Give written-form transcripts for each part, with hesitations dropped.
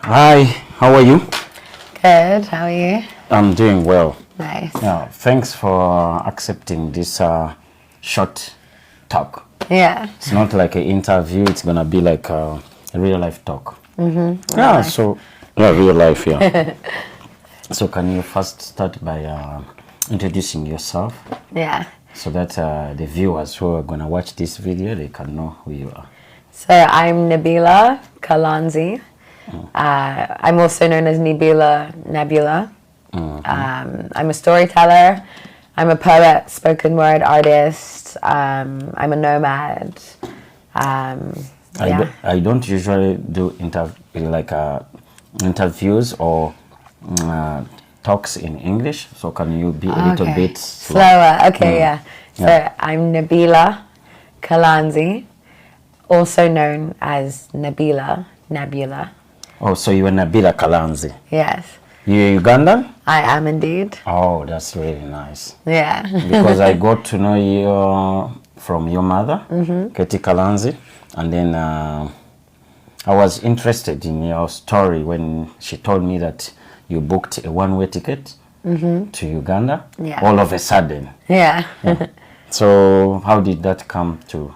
Hi, how are you? Good, how are you? I'm doing well. Nice. Yeah, thanks for accepting this short talk. Yeah. It's not like an interview, it's gonna be like a real life talk. Mm-hmm. Yeah, life. Real life, yeah. So can you first start by introducing yourself? Yeah. So that the viewers who are gonna watch this video, they can know who you are. So I'm Nabila Kalanzi. I'm also known as Nebula. I'm a storyteller. I'm a poet, spoken word artist. I'm a nomad. Yeah. I don't usually do interviews or talks in English. So can you be a little bit slower? Okay, yeah. So I'm Nabila Kalanzi, also known as Nebula. Oh, so you are Nabila Kalanzi. Yes. You're Ugandan? I am indeed. Oh, that's really nice. Yeah. Because I got to know you from your mother, Keti Kalanzi, and then I was interested in your story when she told me that you booked a one-way ticket to Uganda all of a sudden. Yeah. So how did that come to?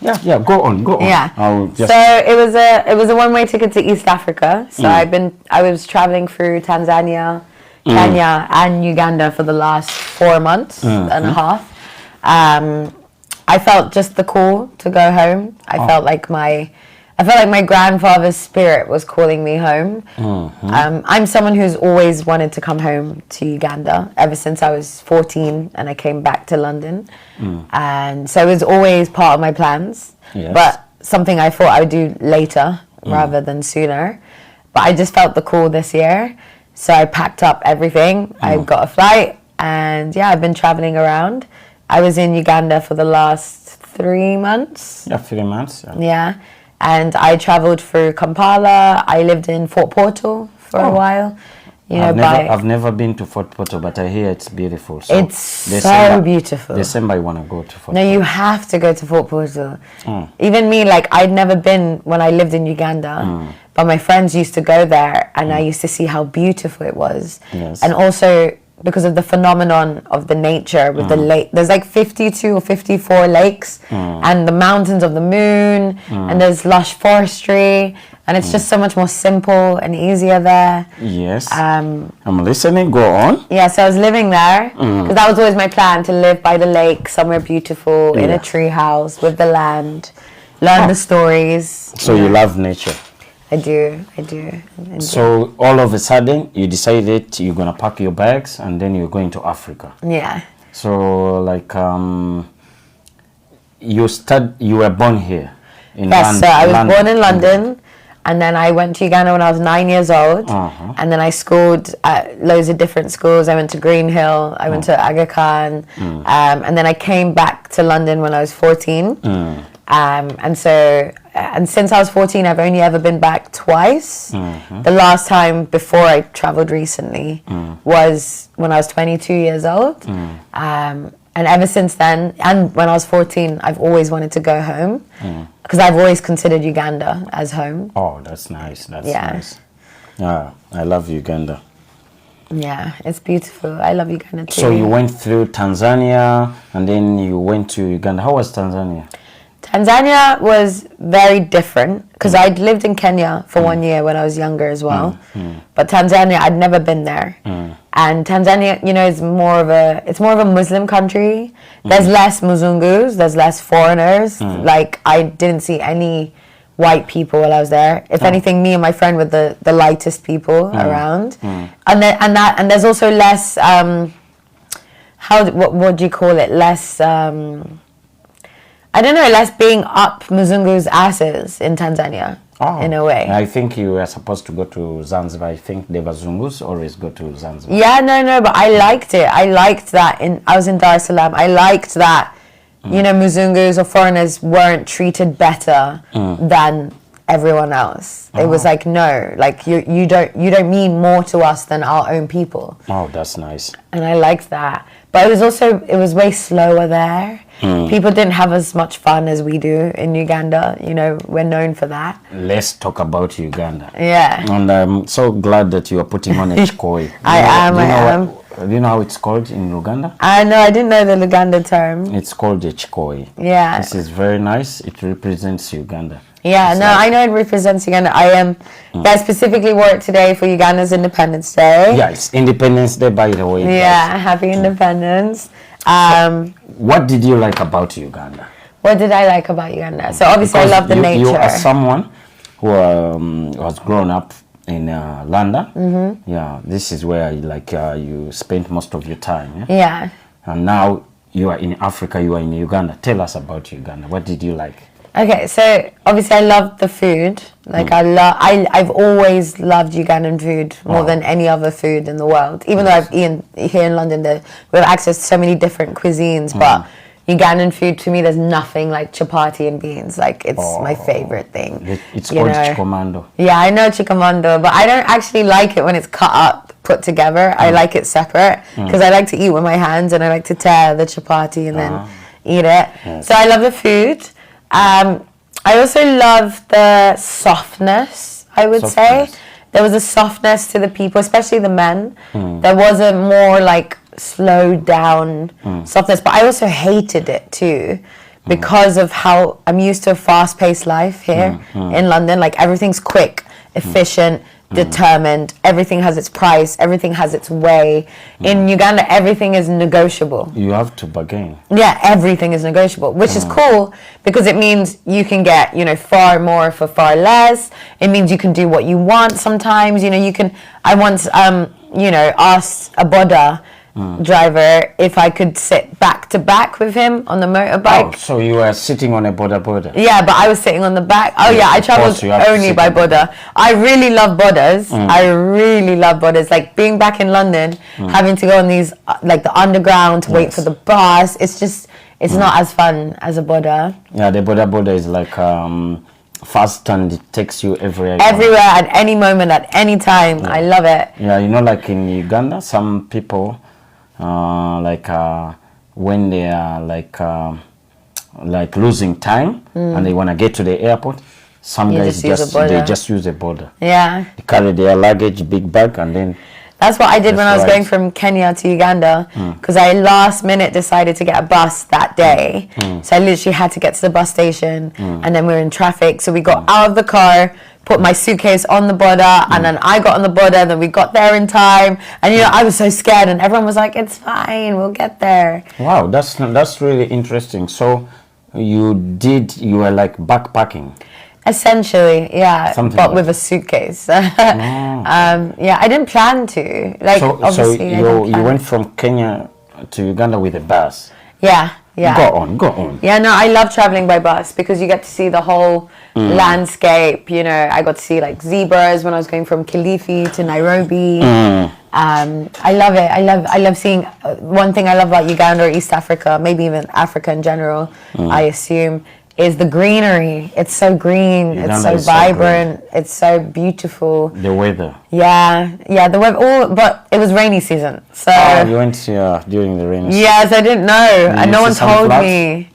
Yeah, go on. Yeah. So it was a one-way ticket to East Africa. So I was traveling through Tanzania, Kenya, and Uganda for the last 4 months and a half. I felt just the call to go home. I felt like my grandfather's spirit was calling me home. I'm someone who's always wanted to come home to Uganda ever since I was 14 and I came back to London. And so it was always part of my plans, but something I thought I would do later rather than sooner. But I just felt the call this year. So I packed up everything. I got a flight and I've been traveling around. I was in Uganda for the last 3 months. Yeah, 3 months. Yeah. And I traveled through Kampala. I lived in Fort Portal for a while. I've never been to Fort Portal, but I hear it's beautiful. So it's so beautiful. December, I want to go to Fort Portal. No, you have to go to Fort Portal. Even me, like, I'd never been when I lived in Uganda, but my friends used to go there, and I used to see how beautiful it was. Yes. And also, because of the phenomenon of the nature with the lake, there's like 52 or 54 lakes and the mountains of the moon and there's lush forestry and it's just so much more simple and easier there. Yes. I'm listening. Go on. Yeah, so I was living there because that was always my plan, to live by the lake, somewhere beautiful, in a tree house with the land, learn the stories. So you love nature. I do. So all of a sudden you decided you're gonna pack your bags and then you're going to Africa. Yeah. So like you were born here in London. Yes, so I was born in London and then I went to Uganda when I was 9 years old and then I schooled at loads of different schools. I went to Green Hill, I went to Aga Khan and then I came back to London when I was 14. And since I was 14, I've only ever been back twice. The last time before I traveled recently was when I was 22 years old. And ever since then, and when I was 14, I've always wanted to go home because I've always considered Uganda as home. Oh, that's nice. That's nice. Yeah, I love Uganda. Yeah, it's beautiful. I love Uganda too. So you went through Tanzania and then you went to Uganda. How was Tanzania? Tanzania was very different because I'd lived in Kenya for 1 year when I was younger as well. But Tanzania, I'd never been there. And Tanzania, is more of a Muslim country. There's less Muzungus, there's less foreigners. Like, I didn't see any white people while I was there. If anything, me and my friend were the lightest people around. And there's also less what do you call it? Less I don't know, less being up Muzungu's asses in Tanzania, in a way. I think you were supposed to go to Zanzibar. I think the Bazungus always go to Zanzibar. Yeah, no, but I liked it. I liked that. I was in Dar es Salaam. I liked that, Muzungus or foreigners weren't treated better than everyone else. It was like, no, like you don't mean more to us than our own people. Oh, that's nice. And I liked that. But it was way slower there. People didn't have as much fun as we do in Uganda. You know, we're known for that. Let's talk about Uganda. Yeah. And I'm so glad that you are putting on a chikoi. I am. Do you know how it's called in Uganda? I know, I didn't know the Luganda term. It's called a chikoi. Yeah. This is very nice. It represents Uganda. Yeah, it's I know it represents Uganda. I specifically wore it today for Uganda's Independence Day. Yeah, it's Independence Day, by the way. Yeah, happy independence. What did you like about Uganda? What did I like about Uganda? So obviously Because I love the nature. You are someone who was grown up in London. Yeah, this is where you spent most of your time. Yeah. And now you are in Africa, you are in Uganda. Tell us about Uganda. What did you like? Okay, so obviously I love the food. Like I've always loved Ugandan food more than any other food in the world. Even though I've eaten here in London, we have access to so many different cuisines, but Ugandan food, to me, there's nothing like chapati and beans. Like, it's my favorite thing. It's called chikomando. Yeah, I know chikomando, but I don't actually like it when it's cut up, put together. I like it separate because I like to eat with my hands and I like to tear the chapati and then eat it. Yes. So I love the food. I also love the softness, I would say. There was a softness to the people, especially the men. There was a more like slowed down softness, but I also hated it too because of how I'm used to a fast-paced life here in London. Like everything's quick, efficient, determined, everything has its price, everything has its way. In Uganda, everything is negotiable. You have to bargain. Yeah, everything is negotiable, which is cool because it means you can get, far more for far less. It means you can do what you want sometimes. I once, asked a Boda driver if I could sit back to back with him on the motorbike. Oh, so you were sitting on a Boda? Yeah, but I was sitting on the back. Oh yeah, I traveled only by Boda. I really love Bodas. I really love Bodas. Like being back in London, having to go on these like the underground to wait for the bus. It's just not as fun as a Boda. Yeah, the Boda is like fast and it takes you everywhere at any moment, at any time. I love it. Yeah, like in Uganda, some people when they are like losing time and they want to get to the airport, some guys just use a border. Yeah, they carry their luggage, big bag, and then that's what I did when I was going from Kenya to Uganda, because I last minute decided to get a bus that day. So I literally had to get to the bus station and then we were in traffic, so we got out of the car, put my suitcase on the border, and then I got on the border, and then we got there in time. And I was so scared, and everyone was like, "It's fine, we'll get there." Wow, that's really interesting. So you were like backpacking. Essentially, yeah, but with a suitcase. Yeah, I didn't plan to. Like, obviously, so you went from Kenya to Uganda with a bus. Yeah. Go on. Yeah, no, I love traveling by bus because you get to see the whole landscape. I got to see like zebras when I was going from Kilifi to Nairobi. I love it. I love seeing. One thing I love about Uganda or East Africa, maybe even Africa in general, I assume, is the greenery. It's so green. Uganda it's so vibrant. It's so beautiful. The weather. Yeah, the weather. But it was rainy season, so. You went during the rainy season. Yes, I didn't know, and no one told me.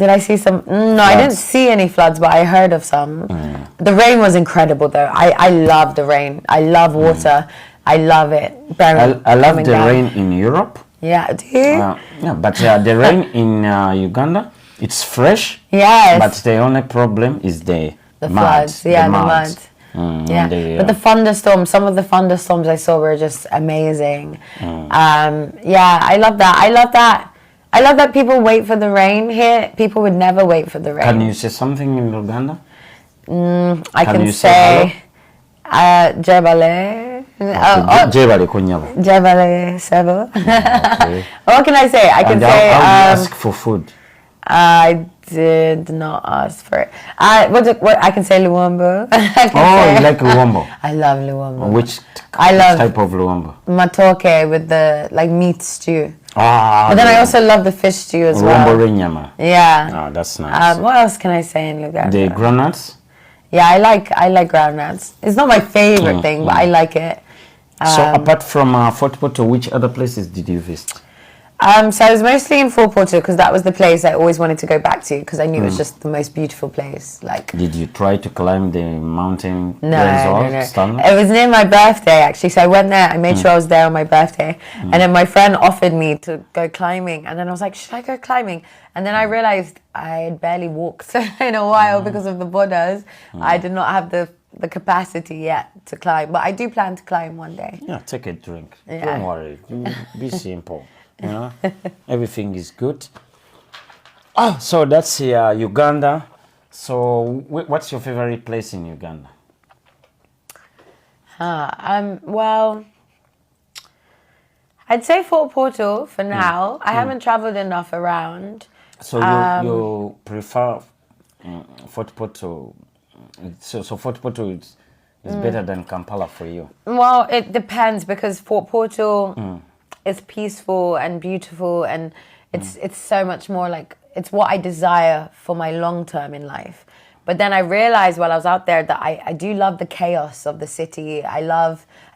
Did I see some? No, I didn't see any floods, but I heard of some. The rain was incredible, though. I love the rain. I love water. I love it. I love the rain in Europe. Yeah, do you? Yeah, but the rain in Uganda. It's fresh, yes, but the only problem is the floods. Yeah, the mud. Yeah, but the thunderstorms. Some of the thunderstorms I saw were just amazing. Yeah, I love that. I love that people wait for the rain here. People would never wait for the rain. Can you say something in Uganda? I can say Jebale. Jebale Kunyabo. Jebale Sebo. What can I say? I can say. How do you ask for food? I did not ask for it. What I can say Luombo. You like Luombo? I love Luombo. Which type of Luombo? Matoke with the meat stew. But then I also love the fish stew as well. Luombo renyama. Yeah. Oh, that's nice. What else can I say in Luganda? The groundnuts? Yeah, I like groundnuts. It's not my favorite thing, but I like it. So apart from Fort Portal, which other places did you visit? So I was mostly in Fort Portal because that was the place I always wanted to go back to because I knew it was just the most beautiful place. Like, did you try to climb the mountain? no. Stanley? It was near my birthday actually, so I went there. I made sure I was there on my birthday, and then my friend offered me to go climbing, and then I was like, should I go climbing? And then I realized I had barely walked in a while because of the borders. I did not have the capacity yet to climb, but I do plan to climb one day. Yeah, take a drink. Yeah. Don't worry. Be simple. You know, everything is good. Oh, so that's Uganda. So, what's your favorite place in Uganda? Well, I'd say Fort Portal for now. I haven't traveled enough around. So you prefer Fort Portal? So Fort Portal is better than Kampala for you? Well, it depends because Fort Portal is peaceful and beautiful, and it's so much more like it's what I desire for my long term in life. But then I realized while I was out there that I do love the chaos of the city. I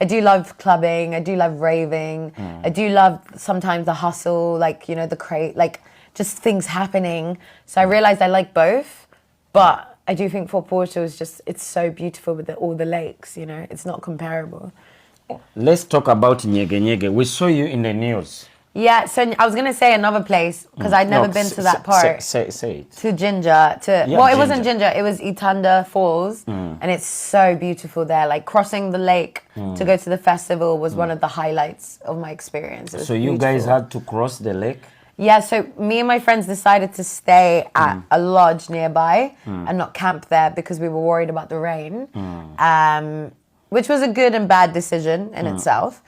do love clubbing. I do love raving. I do love sometimes the hustle, like, you know, like just things happening. So I realized I like both, but I do think Fort Portal is just, it's so beautiful with all the lakes, you know, it's not comparable. Let's talk about Nyege Nyege. We saw you in the news. Yeah, so I was going to say another place, because I'd never been to that part. Say it. To Jinja. Well, it wasn't Jinja, it was Itanda Falls, and it's so beautiful there. Like, crossing the lake to go to the festival was one of the highlights of my experience. So you guys had to cross the lake? Yeah, so me and my friends decided to stay at a lodge nearby and not camp there because we were worried about the rain, which was a good and bad decision in itself.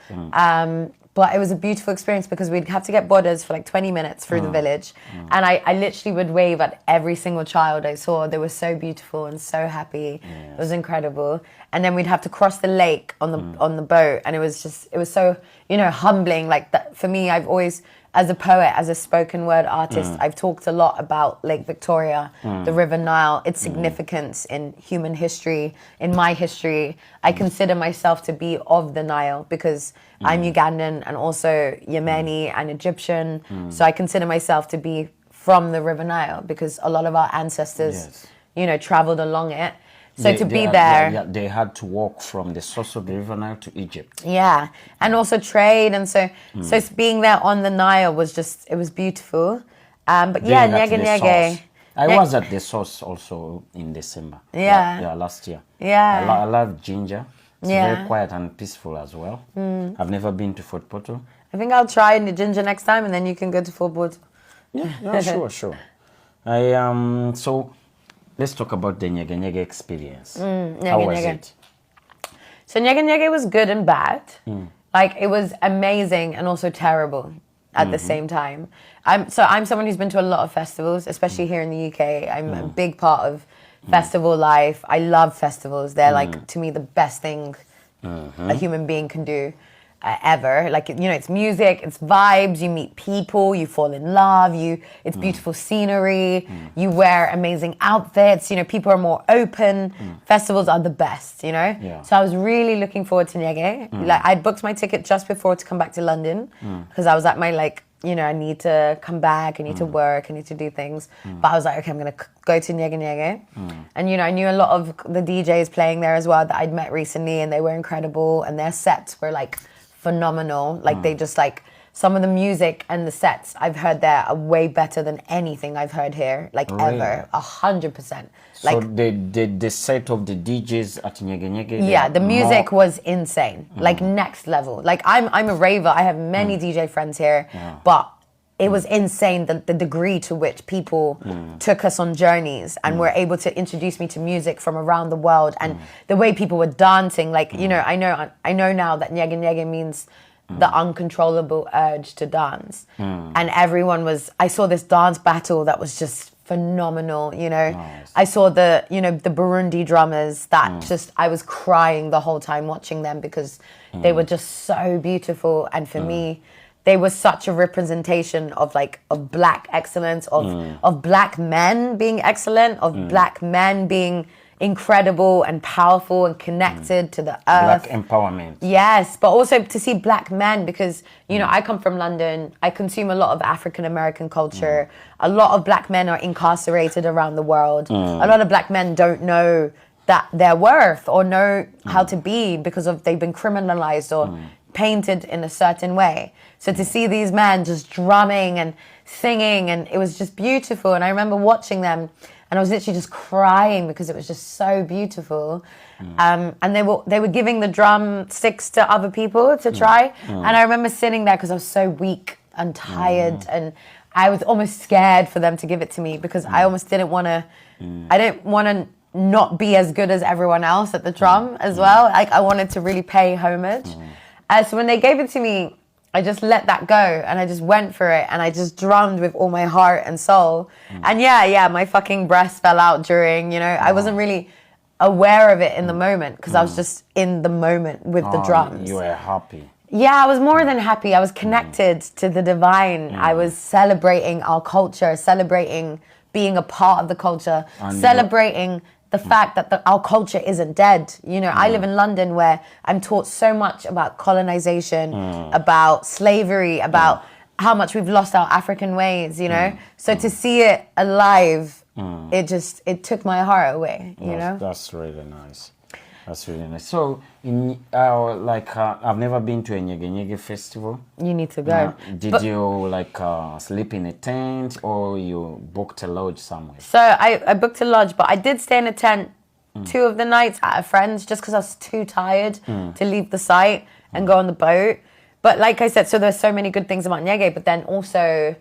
But it was a beautiful experience because we'd have to get borders for like 20 minutes through the village. And I literally would wave at every single child I saw. They were so beautiful and so happy. Yes. It was incredible. And then we'd have to cross the lake on the boat. And it was so, you know, humbling. Like that, for me, I've always, as a poet, as a spoken word artist, I've talked a lot about Lake Victoria, the River Nile, its significance in human history, in my history. I consider myself to be of the Nile because I'm Ugandan and also Yemeni and Egyptian. So I consider myself to be from the River Nile because a lot of our ancestors, you know, traveled along it. So they had to walk from the source of the River Nile to Egypt. Yeah, and also trade, and so being there on the Nile was just, it was beautiful. But yeah, Nyege Nyege. I was at the source also in December. Yeah, last year. Yeah, I love Jinja. It's very quiet and peaceful as well. I've never been to Fort Portal. I think I'll try in the Jinja next time, and then you can go to Fort Portal. Yeah, sure. So. Let's talk about the Nyege Nyege experience. How was it? So Nyege Nyege was good and bad. Like, it was amazing and also terrible at the same time. I'm someone who's been to a lot of festivals, especially here in the UK. I'm a big part of festival life. I love festivals. They're like, to me, the best thing a human being can do. Ever. Like, you know, it's music, it's vibes, you meet people, you fall in love, it's beautiful scenery, you wear amazing outfits, you know, people are more open. Festivals are the best, you know? Yeah. So I was really looking forward to Nyege. Like, I'd booked my ticket just before to come back to London because I was at my, like, you know, I need to come back, I need to work, I need to do things. But I was like, okay, I'm going to go to Nyege Nyege. And, you know, I knew a lot of the DJs playing there as well that I'd met recently, and they were incredible, and their sets were, like, phenomenal. Like, they just, like, some of the music and the sets I've heard there are way better than anything I've heard here, like, ever. 100%. Like, so the set of the DJs at Nyege Nyege, yeah, the music was insane, like next level. Like, I'm a raver. I have many DJ friends here, but it was insane the degree to which people took us on journeys and were able to introduce me to music from around the world, and the way people were dancing. Like, you know, I know now that Nyege Nyege means the uncontrollable urge to dance. And everyone I saw this dance battle that was just phenomenal, you know. Nice. I saw the Burundi drummers that just, I was crying the whole time watching them because they were just so beautiful. And for me, they were such a representation of, like, of black excellence, of black men being excellent, of black men being incredible and powerful and connected to the earth. Black empowerment. Yes, but also to see black men, because, you know, I come from London. I consume a lot of African American culture. A lot of black men are incarcerated around the world. A lot of black men don't know that their worth or know how to be because of they've been criminalized or painted in a certain way. So to see these men just drumming and singing, and it was just beautiful. And I remember watching them, and I was literally just crying because it was just so beautiful. And they were giving the drumsticks to other people to try. And I remember sitting there because I was so weak and tired, and I was almost scared for them to give it to me because I almost didn't want to. I didn't want to not be as good as everyone else at the drum as well. Like, I wanted to really pay homage. So when they gave it to me, I just let that go and I just went for it, and I just drummed with all my heart and soul. And yeah, my fucking breast fell out during, you know, I wasn't really aware of it in the moment because I was just in the moment with the drums. You were happy. Yeah, I was more than happy. I was connected to the divine. I was celebrating our culture, celebrating being a part of the culture, celebrating the fact that our culture isn't dead. You know, I live in London where I'm taught so much about colonization, about slavery, about how much we've lost our African ways, you know? So to see it alive, it took my heart away, you know? That's really nice. That's really nice. So, I've never been to a Nyege Nyege festival. You need to go. Did you sleep in a tent, or you booked a lodge somewhere? So I booked a lodge, but I did stay in a tent 2 of the nights at a friend's just because I was too tired to leave the site and go on the boat. But like I said, so there's so many good things about Nyege, but then also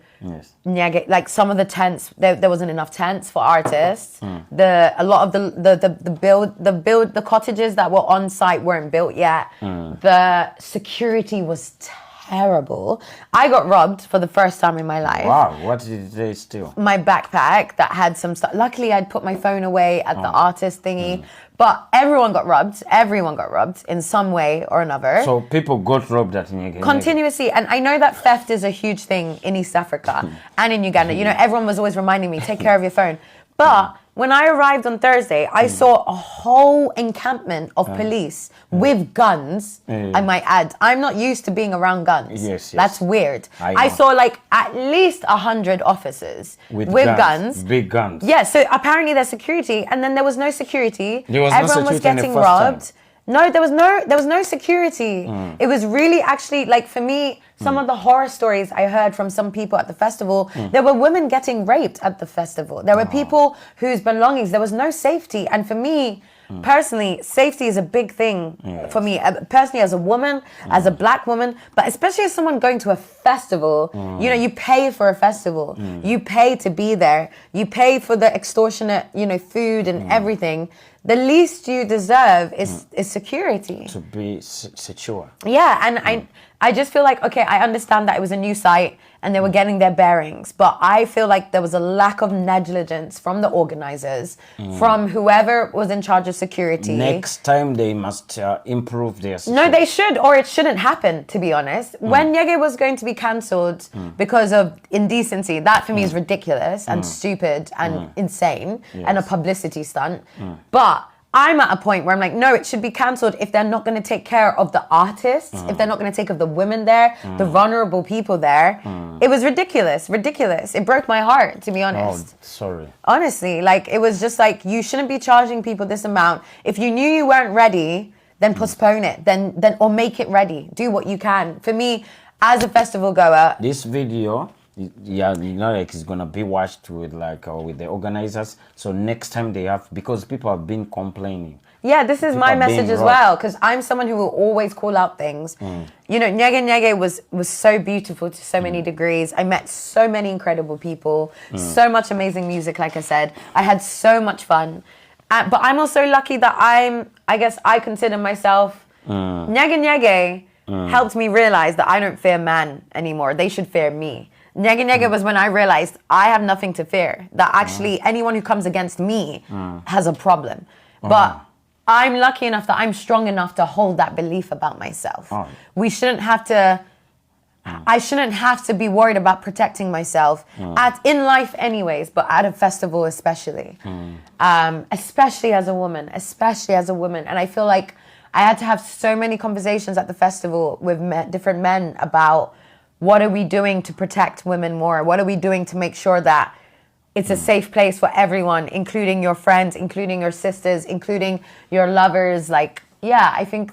Nyege, like some of the tents, there wasn't enough tents for artists. A lot of the cottages that were on site weren't built yet. The security was terrible. I got robbed for the first time in my life. Wow, what did they steal? My backpack that had some stuff. Luckily, I'd put my phone away at the artist thingy. But everyone got robbed. Everyone got robbed in some way or another. So people got robbed at Nyege. Continuously. And I know that theft is a huge thing in East Africa and in Uganda. You know, everyone was always reminding me, take care of your phone. But when I arrived on Thursday, I saw a whole encampment of police with guns, I might add. I'm not used to being around guns. Yes. That's weird. I saw like at least 100 officers with guns. Big guns. Yeah, so apparently there's security, and then there was no security. Everyone was getting robbed. No, there was no security. It was really actually, like, for me, some of the horror stories I heard from some people at the festival, there were women getting raped at the festival. There were people whose belongings, there was no safety. And for me, personally, safety is a big thing for me. Personally, as a woman, as a black woman, but especially as someone going to a festival, you know, you pay for a festival. You pay to be there. You pay for the extortionate, you know, food and everything. The least you deserve is security. To be secure. Yeah, and I just feel like, okay, I understand that it was a new site and they were getting their bearings, but I feel like there was a lack of negligence from the organizers, from whoever was in charge of security. Next time they must improve their security. No, they should, or it shouldn't happen, to be honest. When Nyege was going to be cancelled because of indecency, that for me is ridiculous and stupid and insane and a publicity stunt. But I'm at a point where I'm like, no, it should be cancelled if they're not going to take care of the artists, if they're not going to take care of the women there, the vulnerable people there. It was ridiculous. It broke my heart, to be honest. Oh, sorry. Honestly, like, it was just like, you shouldn't be charging people this amount. If you knew you weren't ready, then postpone it, then or make it ready. Do what you can. For me, as a festival goer, this video, yeah, you know, like, it's gonna be watched with with the organizers. So next time they have, because people have been complaining. Yeah, this is my message as well, because I'm someone who will always call out things. You know, Nyege Nyege was so beautiful to so many degrees. I met so many incredible people, so much amazing music, like I said. I had so much fun. But I'm also lucky that I guess I consider myself, Nyege Nyege helped me realize that I don't fear man anymore. They should fear me. Nyege Nyege was when I realized I have nothing to fear. That actually anyone who comes against me has a problem. But I'm lucky enough that I'm strong enough to hold that belief about myself. We shouldn't have to I shouldn't have to be worried about protecting myself in life anyways, but at a festival especially. Especially as a woman. And I feel like I had to have so many conversations at the festival with different men about what are we doing to protect women more? What are we doing to make sure that it's a safe place for everyone, including your friends, including your sisters, including your lovers? Like, yeah, I think